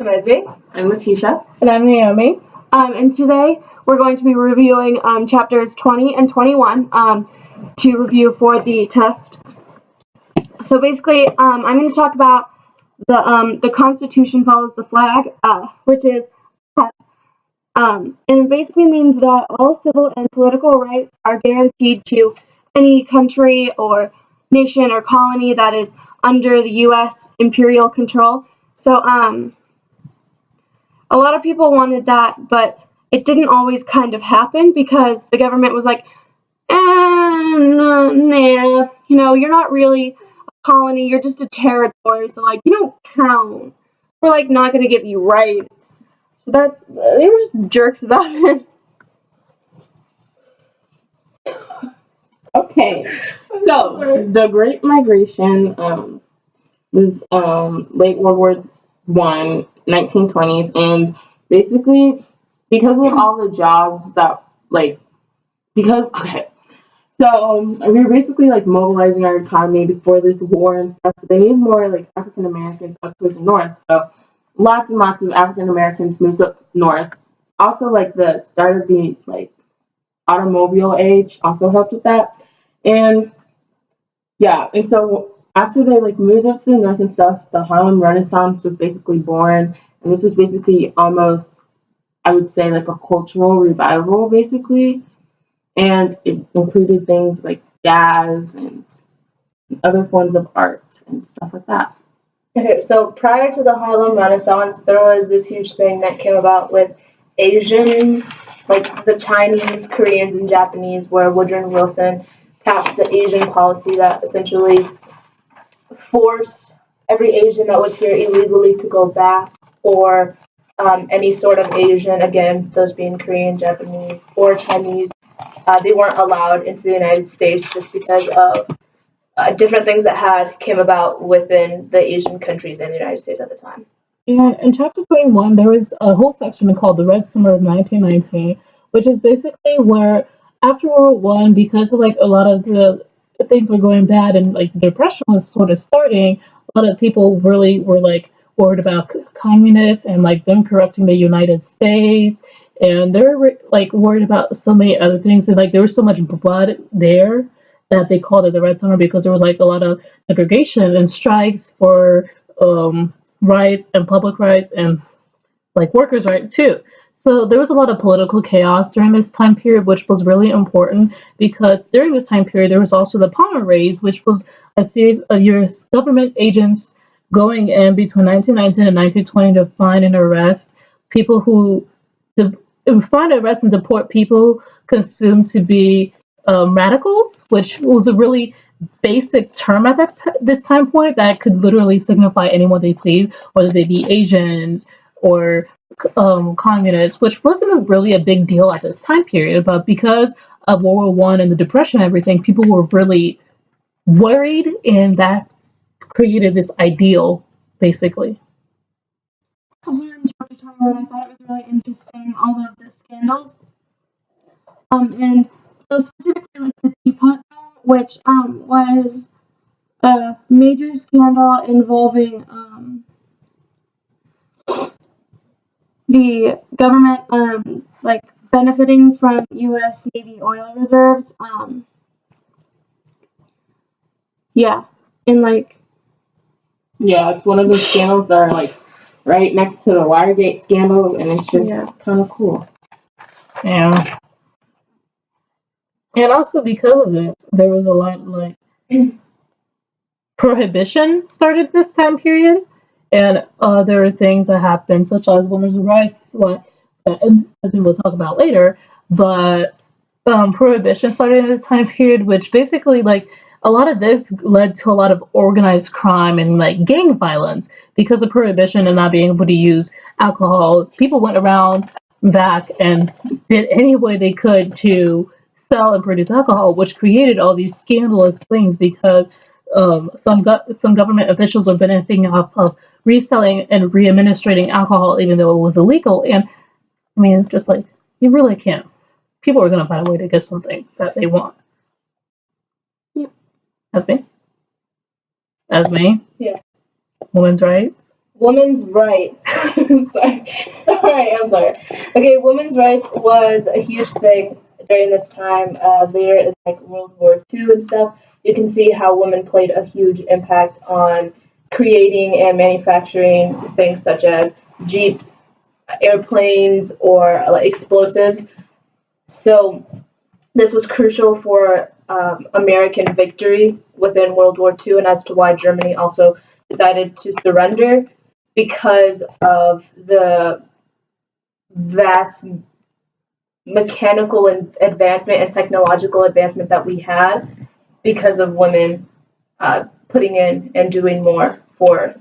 I'm Esme. I'm Letitia. And I'm Naomi. And today we're going to be reviewing chapters 20 and 21 to review for the test. So basically, I'm going to talk about the Constitution follows the flag, which is and it basically means that all civil and political rights are guaranteed to any country or nation or colony that is under the U.S. imperial control. So a lot of people wanted that, but it didn't always kind of happen because the government was like, nah, you're not really a colony, you're just a territory, so you don't count. We're not going to give you rights. So they were just jerks about it. Okay, so the Great Migration was late World War I, 1920s, and basically because of all the jobs that so we were basically mobilizing our economy before this war and stuff. So they need more African Americans up towards the north. So lots and lots of African Americans moved up north. Also, the start of the automobile age also helped with that. And yeah, and so after they moved up to the north and stuff, the Harlem Renaissance was basically born, and this was basically almost, I would say, a cultural revival basically, and it included things like jazz and other forms of art and stuff like that. Okay, so prior to the Harlem Renaissance, there was this huge thing that came about with Asians, like the Chinese, Koreans, and Japanese, where Woodrow Wilson passed the Asian policy that essentially forced every Asian that was here illegally to go back, or any sort of Asian, again, those being Korean, Japanese, or Chinese, they weren't allowed into the United States just because of different things that came about within the Asian countries in the United States at the time. And in chapter 21, there was a whole section called the Red Summer of 1919, which is basically where after World War I, because of a lot of the things were going bad and the Depression was sort of starting, a lot of people really were worried about communists and them corrupting the United States, and they're worried about so many other things, and there was so much blood there that they called it the Red Summer because there was a lot of segregation and strikes for rights and public rights and workers' rights too. So there was a lot of political chaos during this time period, which was really important because during this time period there was also the Palmer Raids, which was a series of U.S. government agents going in between 1919 and 1920 to find and arrest people and deport people consumed to be radicals, which was a really basic term at this time point that could literally signify anyone they please, whether they be Asians or communists, which wasn't really a big deal at this time period. But because of World War I and the Depression and everything, people were really worried, and that created this ideal, basically. Also in chapter 21, I thought it was really interesting, all of the scandals. And so specifically the Teapot Dome, which was a major scandal involving the government benefiting from U.S. Navy oil reserves. Yeah, and yeah, it's one of those scandals that are right next to the Watergate scandal, and it's just kind of cool. Yeah. And also because of this, there was a lot prohibition started this time period, and other things that happened, such as women's rights, as we will talk about later. But prohibition started in this time period, which basically a lot of this led to a lot of organized crime and gang violence because of prohibition and not being able to use alcohol. People went around back and did any way they could to sell and produce alcohol, which created all these scandalous things because some government officials were benefiting off of reselling and re-administrating alcohol even though it was illegal. And I mean, just you really can't. People are going to find a way to get something that they want. Yep. As me? Yes. Women's rights? women's rights. I'm sorry. Okay, women's rights was a huge thing during this time. Later in like World War II and stuff, you can see how women played a huge impact on creating and manufacturing things such as jeeps, airplanes, or like explosives. So this was crucial for American victory within World War II, and as to why Germany also decided to surrender because of the vast mechanical advancement and technological advancement that we had because of women putting in and doing more for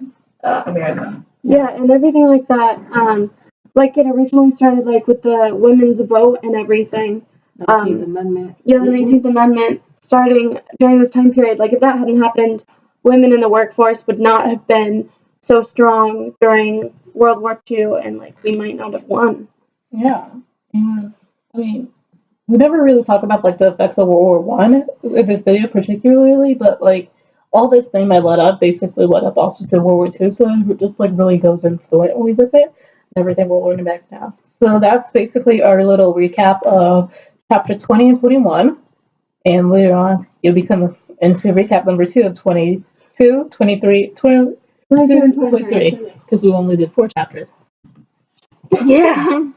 America. Yeah, and everything like that. Like it originally started like with the women's vote and everything. 19th Amendment. Yeah, the 19th Amendment starting during this time period. Like if that hadn't happened, women in the workforce would not have been so strong during World War II, and like we might not have won. Yeah. And I mean, we never really talk about like the effects of World War One in this video particularly, but like all this thing that led up basically led up also to World War Two, so it just like really goes in fluently with it and everything we're learning back now. So that's basically our little recap of chapter 20 and 21, and later on you'll be coming into recap number 2 of 22, 23, 22, and 23, because we only did 4 chapters. Yeah.